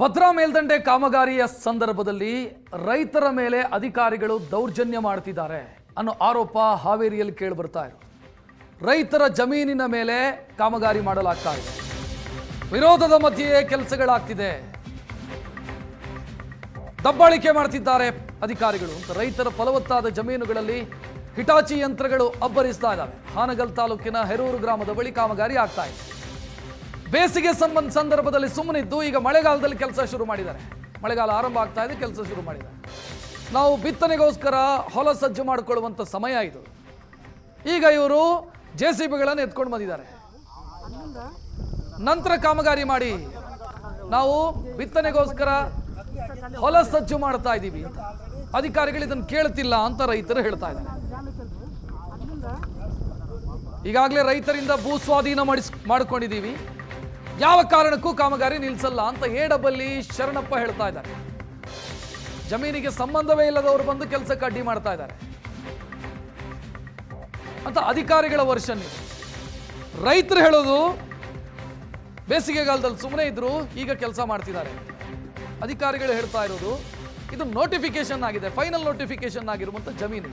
ಭದ್ರಾ ಮೇಲ್ದಂಡೆ ಕಾಮಗಾರಿಯ ಸಂದರ್ಭದಲ್ಲಿ ರೈತರ ಮೇಲೆ ಅಧಿಕಾರಿಗಳು ದೌರ್ಜನ್ಯ ಮಾಡ್ತಿದ್ದಾರೆ ಅನ್ನೋ ಆರೋಪ ಹಾವೇರಿಯಲ್ಲಿ ಕೇಳಿ ಬರ್ತಾ ಇದೆ. ರೈತರ ಜಮೀನಿನ ಮೇಲೆ ಕಾಮಗಾರಿ ಮಾಡಲಾಗ್ತಾ ಇದೆ. ವಿರೋಧದ ಮಧ್ಯೆ ಕೆಲಸಗಳಾಗ್ತಿದೆ. ದಬ್ಬಾಳಿಕೆ ಮಾಡ್ತಿದ್ದಾರೆ ಅಧಿಕಾರಿಗಳು. ರೈತರ ಫಲವತ್ತಾದ ಜಮೀನುಗಳಲ್ಲಿ ಹಿಟಾಚಿ ಯಂತ್ರಗಳು ಅಬ್ಬರಿಸ್ತಾ ಇದ್ದಾವೆ. ಹಾನಗಲ್ ತಾಲೂಕಿನ ಹೆರೂರು ಗ್ರಾಮದ ಬಳಿ ಕಾಮಗಾರಿ ಆಗ್ತಾ ಇದೆ. ಬೇಸಿಗೆ ಸಂದರ್ಭದಲ್ಲಿ ಸುಮ್ಮನಿದ್ದು ಈಗ ಮಳೆಗಾಲದಲ್ಲಿ ಕೆಲಸ ಶುರು ಮಾಡಿದ್ದಾರೆ. ಮಳೆಗಾಲ ಆರಂಭ ಆಗ್ತಾ ಇದೆ, ಕೆಲಸ ಶುರು ಮಾಡಿದ್ದಾರೆ. ನಾವು ಬಿತ್ತನೆಗೋಸ್ಕರ ಹೊಲ ಸಜ್ಜು ಮಾಡಿಕೊಳ್ಳುವಂಥ ಸಮಯ ಇದು. ಈಗ ಇವರು JCBಗಳನ್ನು ಎತ್ಕೊಂಡು ಬಂದಿದ್ದಾರೆ. ನಂತರ ಕಾಮಗಾರಿ ಮಾಡಿ ನಾವು ಬಿತ್ತನೆಗೋಸ್ಕರ ಹೊಲ ಸಜ್ಜು ಮಾಡ್ತಾ ಇದ್ದೀವಿ ಅಂತ ಅಧಿಕಾರಿಗಳು ಇದನ್ನು ಕೇಳ್ತಿಲ್ಲ ಅಂತ ರೈತರು ಹೇಳ್ತಾ ಇದ್ದಾರೆ. ಈಗಾಗಲೇ ರೈತರಿಂದ ಭೂ ಸ್ವಾಧೀನ ಮಾಡಿಕೊಂಡಿದ್ದೀವಿ, ಯಾವ ಕಾರಣಕ್ಕೂ ಕಾಮಗಾರಿ ನಿಲ್ಲಿಸಲ್ಲ ಅಂತ ಎಡಬಲ್ಲಿ ಶರಣಪ್ಪ ಹೇಳ್ತಾ ಇದ್ದಾರೆ. ಜಮೀನಿಗೆ ಸಂಬಂಧವೇ ಇಲ್ಲದವರು ಬಂದು ಕೆಲಸಕ್ಕೆ ಅಡ್ಡಿ ಮಾಡ್ತಾ ಇದ್ದಾರೆ ಅಂತ ಅಧಿಕಾರಿಗಳ ವರ್ಷನ್ ಇದೆ. ರೈತರು ಹೇಳೋದು ಬೇಸಿಗೆಗಾಲದಲ್ಲಿ ಸುಮ್ಮನೆ ಇದ್ರು, ಈಗ ಕೆಲಸ ಮಾಡ್ತಿದ್ದಾರೆ. ಅಧಿಕಾರಿಗಳು ಹೇಳ್ತಾ ಇರೋದು ಇದು ನೋಟಿಫಿಕೇಶನ್ ಆಗಿದೆ, ಫೈನಲ್ ನೋಟಿಫಿಕೇಶನ್ ಆಗಿರುವಂತ ಜಮೀನು,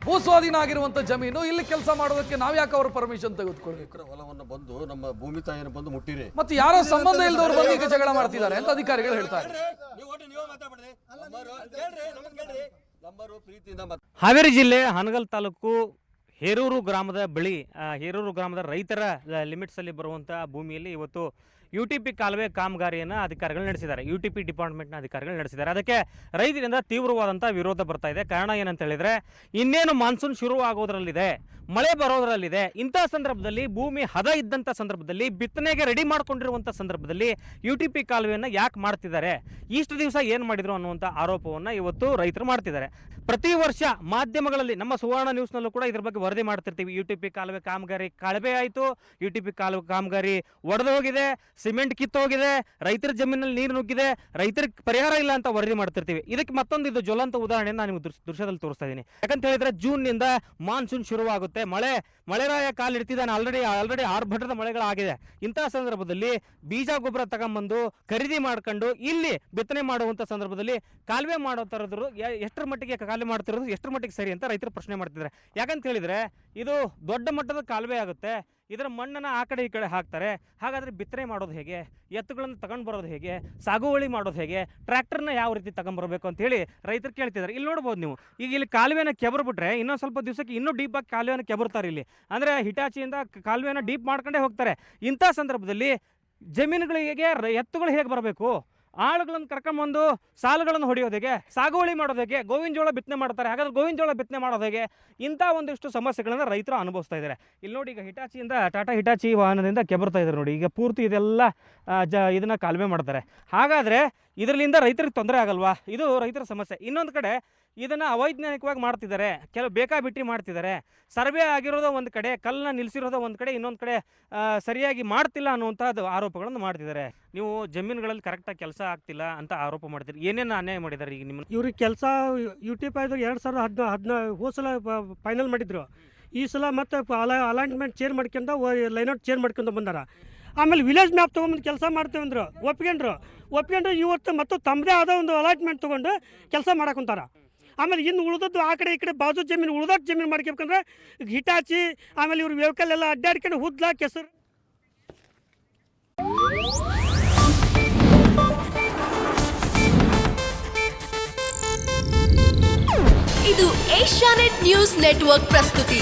ಭೂಸ್ವಾಧೀನ ಆಗಿರುವಂತ ಜಮೀನು. ಇಲ್ಲಿ ಕೆಲಸ ಮಾಡೋದಕ್ಕೆ ನಾವ್ ಯಾಕೆ ಅವ್ರ ಪರ್ಮಿಷನ್ ತೆಗೆದುಕೊಳ್ಬೇಕು? ಹೊಲವನ್ನು ಬಂದು ನಮ್ಮ ಭೂಮಿ ತಾಯಿಯನ್ನು ಬಂದು ಮುಟ್ಟಿರಿ, ಮತ್ತೆ ಯಾರೋ ಸಂಬಂಧ ಇಲ್ಲದವ್ರು ಬಂದು ಈಗ ಜಗಳ ಮಾಡ್ತಿದ್ದಾರೆ ಅಂತ ಅಧಿಕಾರಿಗಳು ಹೇಳ್ತಾರೆ. ಹಾವೇರಿ ಜಿಲ್ಲೆ ಹಾನಗಲ್ ತಾಲೂಕು ಹೇರೂರು ಗ್ರಾಮದ ಬಳಿ ಹೇರೂರು ಗ್ರಾಮದ ರೈತರ ಲಿಮಿಟ್ಸ್ ಅಲ್ಲಿ ಬರುವಂತಹ ಭೂಮಿಯಲ್ಲಿ ಇವತ್ತು UTP ಕಾಲುವೆ ಕಾಮಗಾರಿಯನ್ನು ಅಧಿಕಾರಿಗಳು ನಡೆಸಿದ್ದಾರೆ. UTP ಡಿಪಾರ್ಟ್ಮೆಂಟ್ನ ಅಧಿಕಾರಿಗಳು ನಡೆಸಿದ್ದಾರೆ. ಅದಕ್ಕೆ ರೈತರಿಂದ ತೀವ್ರವಾದಂಥ ವಿರೋಧ ಬರ್ತಾ ಇದೆ. ಕಾರಣ ಏನಂತ ಹೇಳಿದ್ರೆ, ಇನ್ನೇನು ಮಾನ್ಸೂನ್ ಶುರು ಆಗೋದ್ರಲ್ಲಿದೆ, ಮಳೆ ಬರೋದ್ರಲ್ಲಿದೆ. ಇಂಥ ಸಂದರ್ಭದಲ್ಲಿ ಭೂಮಿ ಹದ ಇದ್ದಂಥ ಸಂದರ್ಭದಲ್ಲಿ ಬಿತ್ತನೆಗೆ ರೆಡಿ ಮಾಡ್ಕೊಂಡಿರುವಂಥ ಸಂದರ್ಭದಲ್ಲಿ UTP ಕಾಲುವೆಯನ್ನು ಯಾಕೆ ಮಾಡ್ತಿದ್ದಾರೆ, ಇಷ್ಟು ದಿವಸ ಏನು ಮಾಡಿದ್ರು ಅನ್ನುವಂಥ ಆರೋಪವನ್ನು ಇವತ್ತು ರೈತರು ಮಾಡ್ತಿದ್ದಾರೆ. ಪ್ರತಿ ವರ್ಷ ಮಾಧ್ಯಮಗಳಲ್ಲಿ ನಮ್ಮ ಸುವರ್ಣ ನ್ಯೂಸ್ನಲ್ಲೂ ಕೂಡ ಇದ್ರ ಬಗ್ಗೆ ವರದಿ ಮಾಡ್ತಿರ್ತೀವಿ. UTP ಕಾಲುವೆ ಕಾಮಗಾರಿ ಕಳಪೆ ಆಯಿತು, UTP ಕಾಲುವೆ ಕಾಮಗಾರಿ ಒಡೆದು ಹೋಗಿದೆ, ಸಿಮೆಂಟ್ ಕಿತ್ತೋಗಿದೆ, ರೈತರ ಜಮೀನಲ್ಲಿ ನೀರು ನುಗ್ಗಿದೆ, ರೈತರಿಗೆ ಪರಿಹಾರ ಇಲ್ಲ ಅಂತ ವರದಿ ಮಾಡ್ತಿರ್ತೀವಿ. ಇದಕ್ಕೆ ಮತ್ತೊಂದು ಇದು ಜ್ವಲಂತ ಉದಾಹರಣೆಯನ್ನು ನಾನು ದೃಶ್ಯದಲ್ಲಿ ತೋರಿಸ್ತಾ ಇದ್ದೀನಿ. ಯಾಕಂತ ಹೇಳಿದ್ರೆ ಜೂನ್ನಿಂದ ಮಾನ್ಸೂನ್ ಶುರುವಾಗುತ್ತೆ, ಮಳೆರಾಯ ಕಾಲಿಡ್ತಿದ್ದಾನೆ. ಆಲ್ರೆಡಿ ಆರ್ಭಟದ ಮಳೆಗಳಾಗಿದೆ. ಇಂತಹ ಸಂದರ್ಭದಲ್ಲಿ ಬೀಜ ಗೊಬ್ಬರ ತಗೊಂಬಂದು ಖರೀದಿ ಮಾಡ್ಕೊಂಡು ಇಲ್ಲಿ ಬಿತ್ತನೆ ಮಾಡುವಂಥ ಸಂದರ್ಭದಲ್ಲಿ ಕಾಲುವೆ ಮಾಡೋ ಥರದ್ರು ಎಷ್ಟರ ಮಟ್ಟಿಗೆ ಕಾಲುವೆ ಮಾಡ್ತಿರೋದು ಎಷ್ಟರ ಮಟ್ಟಿಗೆ ಸರಿ ಅಂತ ರೈತರು ಪ್ರಶ್ನೆ ಮಾಡ್ತಿದ್ದಾರೆ. ಯಾಕಂತ ಹೇಳಿದ್ರೆ ಇದು ದೊಡ್ಡ ಮಟ್ಟದ ಕಾಲುವೆ ಆಗುತ್ತೆ, ಇದರ ಮಣ್ಣನ್ನು ಆ ಕಡೆ ಈ ಕಡೆ ಹಾಕ್ತಾರೆ. ಹಾಗಾದರೆ ಬಿತ್ತನೆ ಮಾಡೋದು ಹೇಗೆ, ಎತ್ತುಗಳನ್ನು ತಗೊಂಡು ಬರೋದು ಹೇಗೆ, ಸಾಗುವಳಿ ಮಾಡೋದು ಹೇಗೆ, ಟ್ರ್ಯಾಕ್ಟರ್ನ ಯಾವ ರೀತಿ ತಗೊಂಡ್ಬರಬೇಕು ಅಂತ ಹೇಳಿ ರೈತರು ಕೇಳ್ತಿದ್ದಾರೆ. ಇಲ್ಲಿ ನೋಡ್ಬೋದು ನೀವು, ಈಗ ಇಲ್ಲಿ ಕಾಲುವೆನ ಕೆಬರ್ಬಿಟ್ರೆ ಇನ್ನೊಂದು ಸ್ವಲ್ಪ ದಿವಸಕ್ಕೆ ಇನ್ನೂ ಡೀಪಾಗಿ ಕಾಲುವೆನ ಕೆಬರ್ತಾರೆ. ಇಲ್ಲಿ ಅಂದರೆ ಹಿಟಾಚಿಯಿಂದ ಕಾಲುವೆನ ಡೀಪ್ ಮಾಡ್ಕೊಂಡೇ ಹೋಗ್ತಾರೆ. ಇಂಥ ಸಂದರ್ಭದಲ್ಲಿ ಜಮೀನುಗಳಿಗೆ ಎತ್ತುಗಳು ಹೇಗೆ ಬರಬೇಕು, ಆಳುಗಳನ್ನು ಕರ್ಕೊಂಬಂದು ಸಾಲುಗಳನ್ನು ಹೊಡೆಯೋದು ಹೇಗೆ, ಸಾಗುವಳಿ ಮಾಡೋದು ಹೇಗೆ, ಗೋವಿನ ಜೋಳ ಬಿತ್ತನೆ ಮಾಡ್ತಾರೆ, ಹಾಗಾದ್ರೆ ಗೋವಿನ ಜೋಳ ಬಿತ್ತನೆ ಮಾಡೋದು ಹೇಗೆ, ಇಂಥ ಒಂದಿಷ್ಟು ಸಮಸ್ಯೆಗಳನ್ನು ರೈತರು ಅನುಭವಿಸ್ತಾ ಇದ್ದಾರೆ. ಇಲ್ಲಿ ನೋಡಿ, ಈಗ ಹಿಟಾಚಿಯಿಂದ ಟಾಟಾ ಹಿಟಾಚಿ ವಾಹನದಿಂದ ಕೆಬರ್ತಾ ಇದ್ದಾರೆ ನೋಡಿ. ಈಗ ಪೂರ್ತಿ ಇದೆಲ್ಲ ಇದನ್ನು ಕಾಲುವೆ ಮಾಡ್ತಾರೆ. ಹಾಗಾದರೆ ಇದರಿಂದ ರೈತರಿಗೆ ತೊಂದರೆ ಆಗಲ್ವಾ? ಇದು ರೈತರ ಸಮಸ್ಯೆ. ಇನ್ನೊಂದು ಕಡೆ ಇದನ್ನು ಅವೈಜ್ಞಾನಿಕವಾಗಿ ಮಾಡ್ತಿದ್ದಾರೆ, ಕೆಲವು ಬೇಕಾಬಿಟ್ಟಿ ಮಾಡ್ತಿದ್ದಾರೆ. ಸರ್ವೆ ಆಗಿರೋದೋ ಒಂದು ಕಡೆ, ಕಲ್ಲನ್ನ ನಿಲ್ಲಿಸಿರೋದೋ ಒಂದು ಕಡೆ, ಇನ್ನೊಂದು ಕಡೆ ಸರಿಯಾಗಿ ಮಾಡ್ತಿಲ್ಲ ಅನ್ನುವಂಥದ್ದು ಆರೋಪಗಳನ್ನು ಮಾಡ್ತಿದ್ದಾರೆ. ನೀವು ಜಮೀನುಗಳಲ್ಲಿ ಕರೆಕ್ಟಾಗಿ ಕೆಲಸ ಆಗ್ತಿಲ್ಲ ಅಂತ ಆರೋಪ ಮಾಡ್ತೀರಿ. ಏನೇನು ಅನ್ಯಾಯ ಮಾಡಿದ್ದಾರೆ ಈಗ ನಿಮ್ಮ ಇವ್ರಿಗೆ ಕೆಲಸ? UTP 2010 ಹೋದ ಸಲ ಫೈನಲ್ ಮಾಡಿದ್ರು. ಈ ಸಲ ಮತ್ತೆ ಅಲೈನ್ಮೆಂಟ್ ಚೇಂಜ್ ಮಾಡ್ಕೊಂಡು ಲೈನೌಟ್ ಚೇಂಜ್ ಮಾಡ್ಕೊಂಡು ಬಂದಾರ. ಆಮೇಲೆ ವಿಲೇಜ್ ಮ್ಯಾಪ್ ತೊಗೊಂಬಂದು ಕೆಲಸ ಮಾಡ್ತೇವೆ ಅಂದರು, ಒಪ್ಕೊಂಡ್ರು ಇವತ್ತು ಮತ್ತು ತಮ್ಮದೇ ಆದ ಒಂದು ಅಲಾಟ್ಮೆಂಟ್ ತೊಗೊಂಡು ಕೆಲಸ ಮಾಡಕೊಂತಾರ. ಆಮೇಲೆ ಇನ್ನು ಉಳಿದದ್ದು ಆ ಕಡೆ ಈ ಕಡೆ ಬಾಜು ಜಮೀನು ಉಳಿದಟ್ಟು ಜಮೀನು ಮಾಡ್ಕೊಬೇಕಂದ್ರೆ ಹಿಟಾಚಿ, ಆಮೇಲೆ ಇವ್ರ ವೆಹಿಕಲ್ ಎಲ್ಲ ಅಡ್ಡಾಡ್ಕೊಂಡು ಹುದ್ಲ ಕೆಸರು. ಇದು ಏಷ್ಯಾನೆಟ್ ನ್ಯೂಸ್ ನೆಟ್ವರ್ಕ್ ಪ್ರಸ್ತುತಿ.